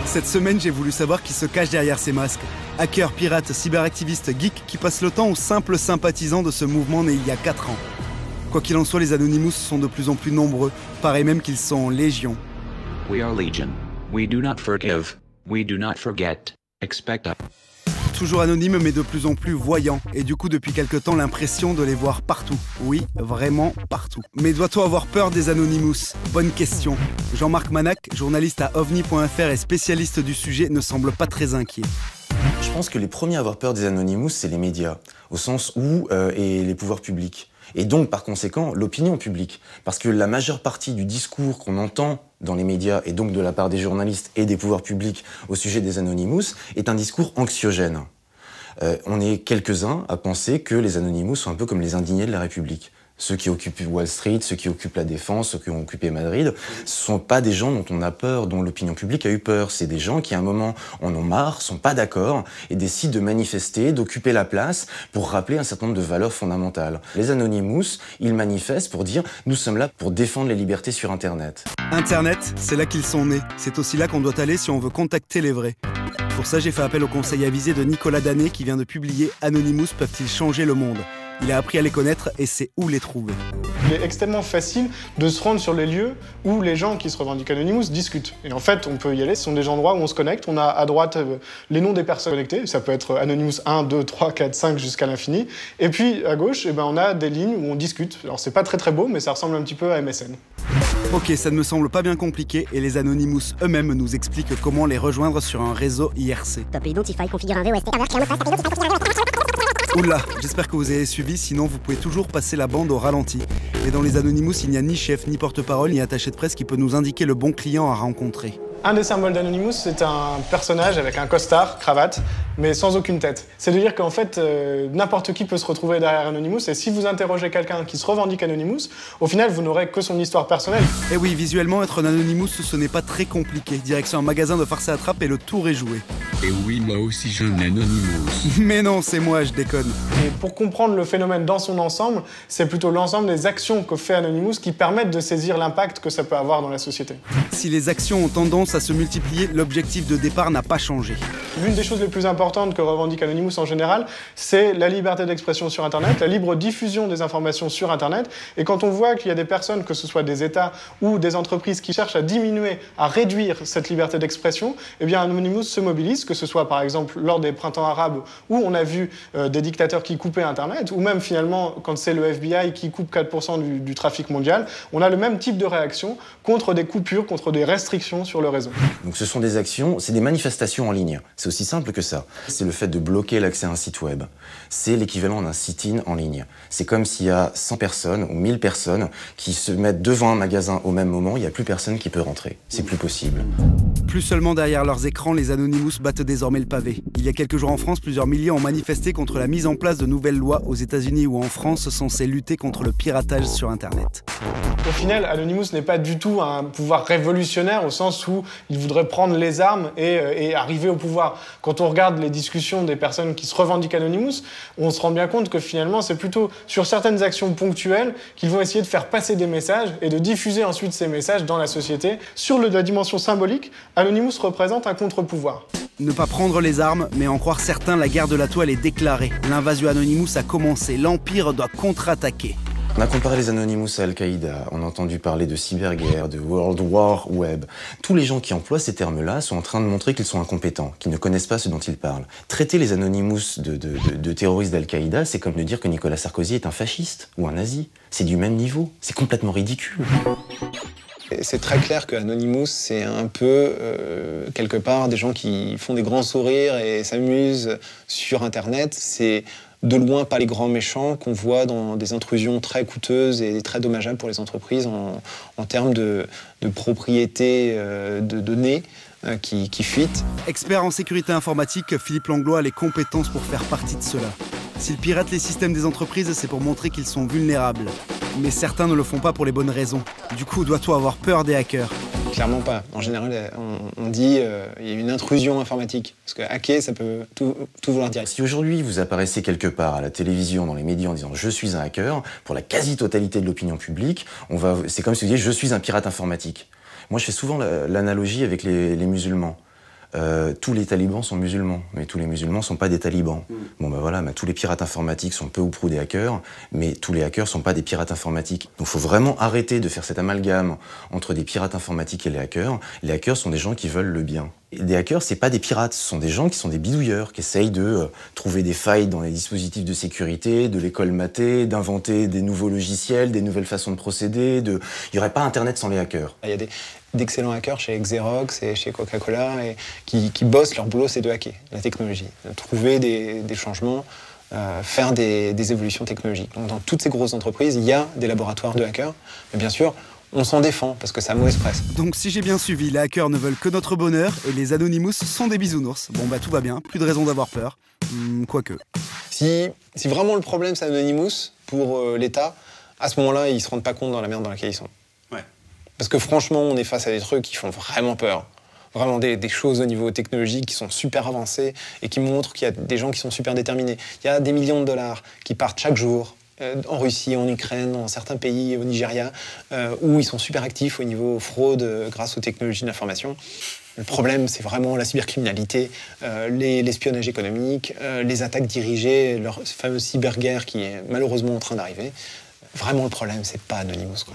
Cette semaine, j'ai voulu savoir qui se cache derrière ces masques. Hackers, pirates, cyberactivistes, geeks qui passent le temps aux simples sympathisants de ce mouvement né il y a 4 ans. Quoi qu'il en soit, les Anonymous sont de plus en plus nombreux. Paraît même qu'ils sont en légion. We are legion. We do not forgive. We do not forget. Expect us. Toujours anonymes mais de plus en plus voyants. Et du coup, depuis quelque temps, l'impression de les voir partout. Oui, vraiment partout. Mais doit-on avoir peur des Anonymous? Bonne question. Jean-Marc Manac, journaliste à ovni.fr et spécialiste du sujet, ne semble pas très inquiet. Je pense que les premiers à avoir peur des Anonymous, c'est les médias, au sens où et les pouvoirs publics. Et donc, par conséquent, l'opinion publique. Parce que la majeure partie du discours qu'on entend dans les médias, et donc de la part des journalistes et des pouvoirs publics au sujet des Anonymous, est un discours anxiogène. On est quelques-uns à penser que les Anonymous sont un peu comme les indignés de la République. Ceux qui occupent Wall Street, ceux qui occupent la Défense, ceux qui ont occupé Madrid, ce sont pas des gens dont on a peur, dont l'opinion publique a eu peur. C'est des gens qui, à un moment, en ont marre, sont pas d'accord et décident de manifester, d'occuper la place pour rappeler un certain nombre de valeurs fondamentales. Les Anonymous, ils manifestent pour dire « nous sommes là pour défendre les libertés sur Internet ». Internet, c'est là qu'ils sont nés. C'est aussi là qu'on doit aller si on veut contacter les vrais. Pour ça, j'ai fait appel au conseil avisé de Nicolas Danet qui vient de publier « Anonymous peuvent-ils changer le monde ?» Il a appris à les connaître et sait où les trouver. Il est extrêmement facile de se rendre sur les lieux où les gens qui se revendiquent Anonymous discutent. Et en fait, on peut y aller, ce sont des endroits où on se connecte. On a à droite les noms des personnes connectées, ça peut être Anonymous 1, 2, 3, 4, 5 jusqu'à l'infini. Et puis à gauche, on a des lignes où on discute. Alors c'est pas très beau, mais ça ressemble un petit peu à MSN. Ok, ça ne me semble pas bien compliqué et les Anonymous eux-mêmes nous expliquent comment les rejoindre sur un réseau IRC. Top Identify, configure un VOST. Oula, j'espère que vous avez suivi, sinon vous pouvez toujours passer la bande au ralenti. Et dans les Anonymous, il n'y a ni chef, ni porte-parole, ni attaché de presse qui peut nous indiquer le bon client à rencontrer. Un des symboles d'Anonymous, c'est un personnage avec un costard, cravate, mais sans aucune tête. C'est de dire qu'en fait, n'importe qui peut se retrouver derrière Anonymous, et si vous interrogez quelqu'un qui se revendique Anonymous, au final, vous n'aurez que son histoire personnelle. Et oui, visuellement, être un Anonymous, ce n'est pas très compliqué. Direction un magasin de farce à attrape et le tour est joué. Et oui, moi aussi j'ai un Anonymous. Mais non, c'est moi, je déconne. Et pour comprendre le phénomène dans son ensemble, c'est plutôt l'ensemble des actions que fait Anonymous qui permettent de saisir l'impact que ça peut avoir dans la société. Si les actions ont tendance à se multiplier, l'objectif de départ n'a pas changé. L'une des choses les plus importantes que revendique Anonymous en général, c'est la liberté d'expression sur Internet, la libre diffusion des informations sur Internet. Et quand on voit qu'il y a des personnes, que ce soit des États ou des entreprises qui cherchent à diminuer, à réduire cette liberté d'expression, eh bien Anonymous se mobilise, que ce soit par exemple lors des printemps arabes où on a vu des dictateurs qui coupaient Internet, ou même finalement quand c'est le FBI qui coupe 4% du trafic mondial, on a le même type de réaction contre des coupures, contre des restrictions sur le réseau. Donc ce sont des actions, c'est des manifestations en ligne. C'est aussi simple que ça. C'est le fait de bloquer l'accès à un site web. C'est l'équivalent d'un sit-in en ligne. C'est comme s'il y a 100 personnes ou 1000 personnes qui se mettent devant un magasin au même moment, il n'y a plus personne qui peut rentrer. C'est plus possible. Plus seulement derrière leurs écrans, les Anonymous battent désormais le pavé. Il y a quelques jours en France, plusieurs milliers ont manifesté contre la mise en place de nouvelles lois aux États-Unis ou en France censées lutter contre le piratage sur Internet. Au final, Anonymous n'est pas du tout un pouvoir révolutionnaire au sens où il voudrait prendre les armes et arriver au pouvoir. Quand on regarde les discussions des personnes qui se revendiquent Anonymous, on se rend bien compte que finalement, c'est plutôt sur certaines actions ponctuelles qu'ils vont essayer de faire passer des messages et de diffuser ensuite ces messages dans la société. Sur la dimension symbolique, Anonymous représente un contre-pouvoir. Ne pas prendre les armes, mais en croire certains, la guerre de la toile est déclarée. L'invasion Anonymous a commencé, l'Empire doit contre-attaquer. On a comparé les Anonymous à Al-Qaïda, on a entendu parler de cyberguerre, de World War Web. Tous les gens qui emploient ces termes-là sont en train de montrer qu'ils sont incompétents, qu'ils ne connaissent pas ce dont ils parlent. Traiter les Anonymous de terroristes d'Al-Qaïda, c'est comme de dire que Nicolas Sarkozy est un fasciste ou un nazi. C'est du même niveau, c'est complètement ridicule. C'est très clair que Anonymous, c'est un peu, quelque part, des gens qui font des grands sourires et s'amusent sur Internet. C'est de loin pas les grands méchants qu'on voit dans des intrusions très coûteuses et très dommageables pour les entreprises en termes de propriété de données qui fuitent. Expert en sécurité informatique, Philippe Langlois a les compétences pour faire partie de cela. S'ils piratent les systèmes des entreprises, c'est pour montrer qu'ils sont vulnérables. Mais certains ne le font pas pour les bonnes raisons. Du coup, doit-on avoir peur des hackers ? Clairement pas. En général, on dit il y a une intrusion informatique. Parce que hacker, ça peut tout vouloir dire. Si aujourd'hui vous apparaissez quelque part à la télévision, dans les médias en disant « je suis un hacker », pour la quasi-totalité de l'opinion publique, c'est comme si vous disiez « je suis un pirate informatique ». Moi, je fais souvent l'analogie avec les musulmans. tous les talibans sont musulmans, mais tous les musulmans sont pas des talibans. Bon ben voilà, tous les pirates informatiques sont peu ou prou des hackers, mais tous les hackers sont pas des pirates informatiques. Donc faut vraiment arrêter de faire cet amalgame entre des pirates informatiques et les hackers. Les hackers sont des gens qui veulent le bien. Et des hackers, c'est pas des pirates, ce sont des gens qui sont des bidouilleurs, qui essayent de trouver des failles dans les dispositifs de sécurité, de les colmater, d'inventer des nouveaux logiciels, des nouvelles façons de procéder. Il y aurait pas Internet sans les hackers. Il y a d'excellents hackers chez Xerox et chez Coca-Cola et qui bossent, leur boulot c'est de hacker la technologie, de trouver des changements, faire des évolutions technologiques. Donc dans toutes ces grosses entreprises, il y a des laboratoires de hackers, mais bien sûr, on s'en défend parce que ça a mauvaise presse. Donc si j'ai bien suivi, les hackers ne veulent que notre bonheur et les Anonymous sont des bisounours. Bon bah tout va bien, plus de raison d'avoir peur. Quoique. Si vraiment le problème c'est Anonymous pour l'État, à ce moment-là, ils se rendent pas compte dans la merde dans laquelle ils sont. Ouais. Parce que franchement, on est face à des trucs qui font vraiment peur. Vraiment des choses au niveau technologique qui sont super avancées et qui montrent qu'il y a des gens qui sont super déterminés. Il y a des millions de dollars qui partent chaque jour en Russie, en Ukraine, dans certains pays, au Nigeria, où ils sont super actifs au niveau fraude grâce aux technologies de l'information. Le problème, c'est vraiment la cybercriminalité, l'espionnage économique, les attaques dirigées, leur fameuse cyberguerre qui est malheureusement en train d'arriver. Vraiment, le problème, c'est pas Anonymous, quoi.